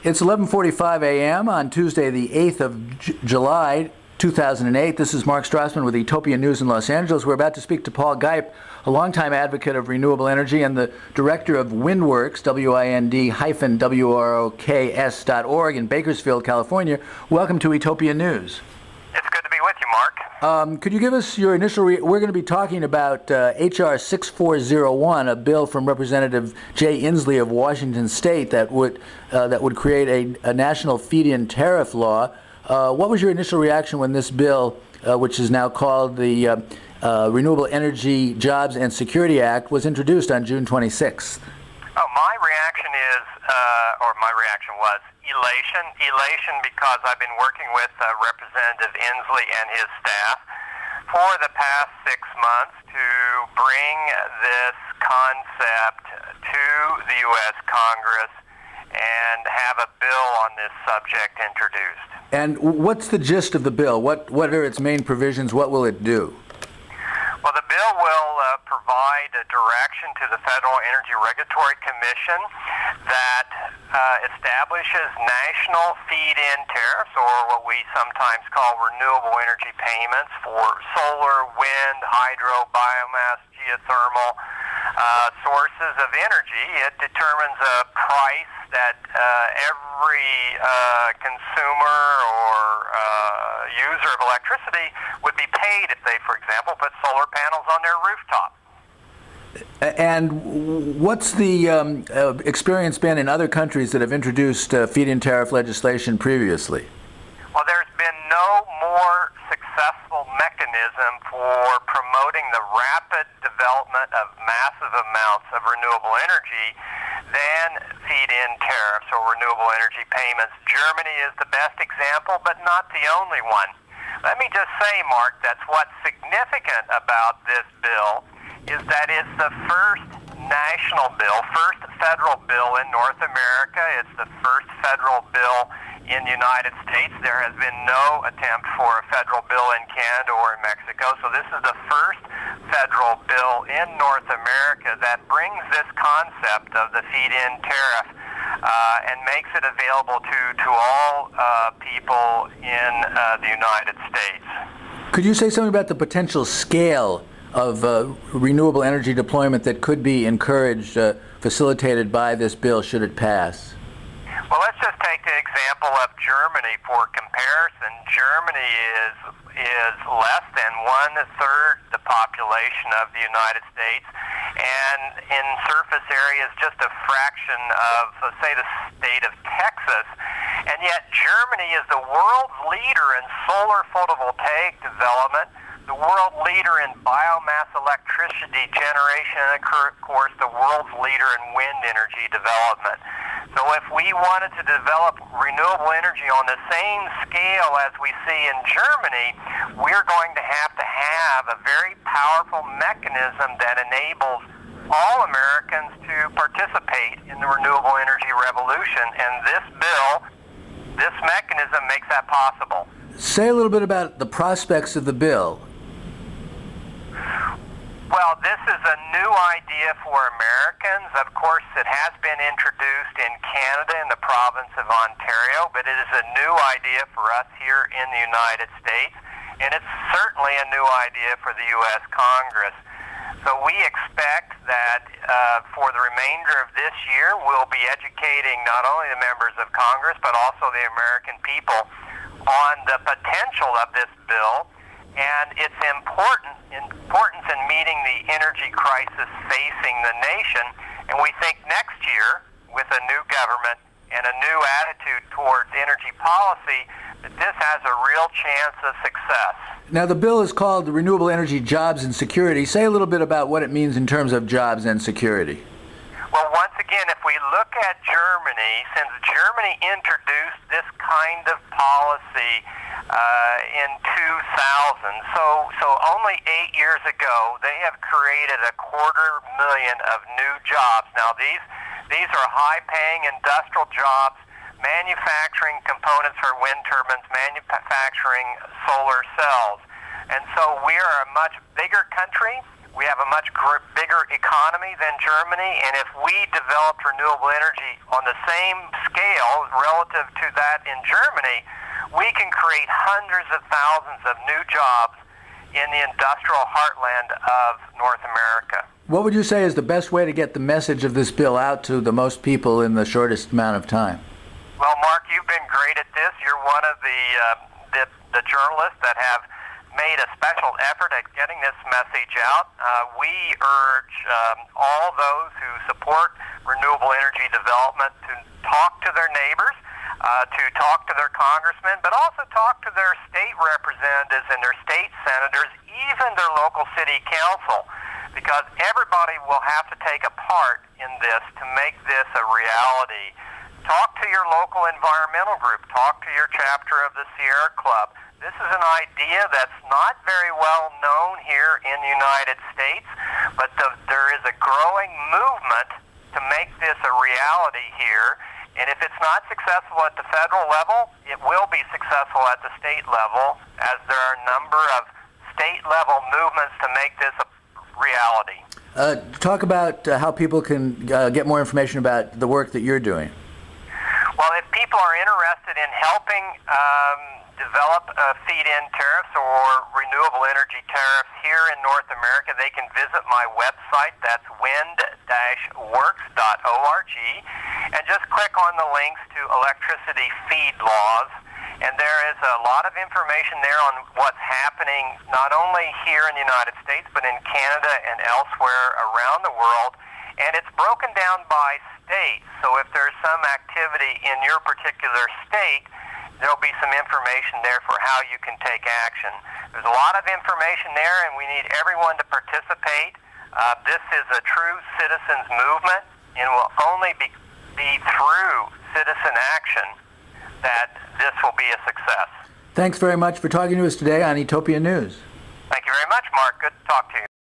It's 11:45 a.m. on Tuesday, the 8th of July, 2008. This is Mark Strassman with Utopia News in Los Angeles. We're about to speak to Paul Gipe, a longtime advocate of renewable energy and the director of Windworks, WIND-WROKS.org in Bakersfield, California. Welcome to Utopia News. It's good to be with you, Mark. Could you give us your initial we're going to be talking about H.R. 6401, a bill from Representative Jay Inslee of Washington State that would create a national feed-in tariff law. What was your initial reaction when this bill, which is now called the Renewable Energy Jobs and Security Act, was introduced on June 26th? Oh, my reaction was elation because I've been working with Representative Inslee and his staff for the past 6 months to bring this concept to the U.S. Congress and have a bill on this subject introduced. And what's the gist of the bill? What are its main provisions? What will it do? Well, the bill will provide a direction to the Federal Energy Regulatory Commission that establishes national feed-in tariffs, or what we sometimes call renewable energy payments, for solar, wind, hydro, biomass, geothermal sources of energy. It determines a price that every consumer or user of electricity would be paid if they, for example, put solar panels on their rooftop. And what's the experience been in other countries that have introduced feed-in tariff legislation previously? Well, there's been no more successful mechanism for promoting the rapid development of massive amounts of renewable energy than feed-in tariffs or renewable energy payments. Germany is the best example, but not the only one. Let me just say, Mark, that's what's significant about this bill is that it's the first national bill, first federal bill in North America. It's the first federal bill in the United States. There has been no attempt for a federal bill in Canada or in Mexico. So this is the first federal bill in North America that brings this concept of the feed-in tariff and makes it available to all people in the United States. Could you say something about the potential scale of renewable energy deployment that could be encouraged, facilitated by this bill should it pass? Well, let's just take the example of Germany for comparison. Germany is less than 1/3 the population of the United States, and in surface areas just a fraction of, say, the state of Texas. And yet Germany is the world's leader in solar photovoltaic development, the world leader in biomass electricity generation, and of course the world's leader in wind energy development. So if we wanted to develop renewable energy on the same scale as we see in Germany, we're going to have a very powerful mechanism that enables all Americans to participate in the renewable energy revolution. And this bill, this mechanism makes that possible. Say a little bit about the prospects of the bill. Well, this is a new idea for Americans. Of course, it has been introduced in Canada in the province of Ontario, but it is a new idea for us here in the United States, and it's certainly a new idea for the U.S. Congress. So we expect that for the remainder of this year, we'll be educating not only the members of Congress, but also the American people on the potential of this bill and its importance in meeting the energy crisis facing the nation. And we think next year, with a new government and a new attitude towards energy policy, that this has a real chance of success. Now, the bill is called the Renewable Energy Jobs and Security. Say a little bit about what it means in terms of jobs and security. Well, once again, if we look at Germany, since Germany introduced this kind of policy in 2000, so only 8 years ago, they have created 250,000 of new jobs. Now, these are high-paying industrial jobs, manufacturing components for wind turbines, manufacturing solar cells. And so we are a much bigger country. We have a much bigger economy than Germany, and if we developed renewable energy on the same scale relative to that in Germany, we can create hundreds of thousands of new jobs in the industrial heartland of North America. What would you say is the best way to get the message of this bill out to the most people in the shortest amount of time? Well, Mark, you've been great at this. You're one of the journalists that have made a special effort at getting this message out. We urge all those who support renewable energy development to talk to their neighbors, to talk to their congressmen, but also talk to their state representatives and their state senators, even their local city council, because everybody will have to take a part in this to make this a reality. Talk to your local environmental group. Talk to your chapter of the Sierra Club. This is an idea that's not very well known here in the United States, but there is a growing movement to make this a reality here. And if it's not successful at the federal level, it will be successful at the state level, as there are a number of state-level movements to make this a reality. Talk about how people can get more information about the work that you're doing. Well, if people are interested in helping develop feed-in tariffs or renewable energy tariffs here in North America, they can visit my website. That's wind-works.org, and just click on the links to electricity feed laws. And there is a lot of information there on what's happening not only here in the United States, but in Canada and elsewhere around the world. And it's broken down by state. So if there's some activity in your particular state, there'll be some information there for how you can take action. There's a lot of information there, and we need everyone to participate. This is a true citizens movement, and will only be through citizen action that this will be a success. Thanks very much for talking to us today on Etopia News. Thank you very much, Mark. Good to talk to you.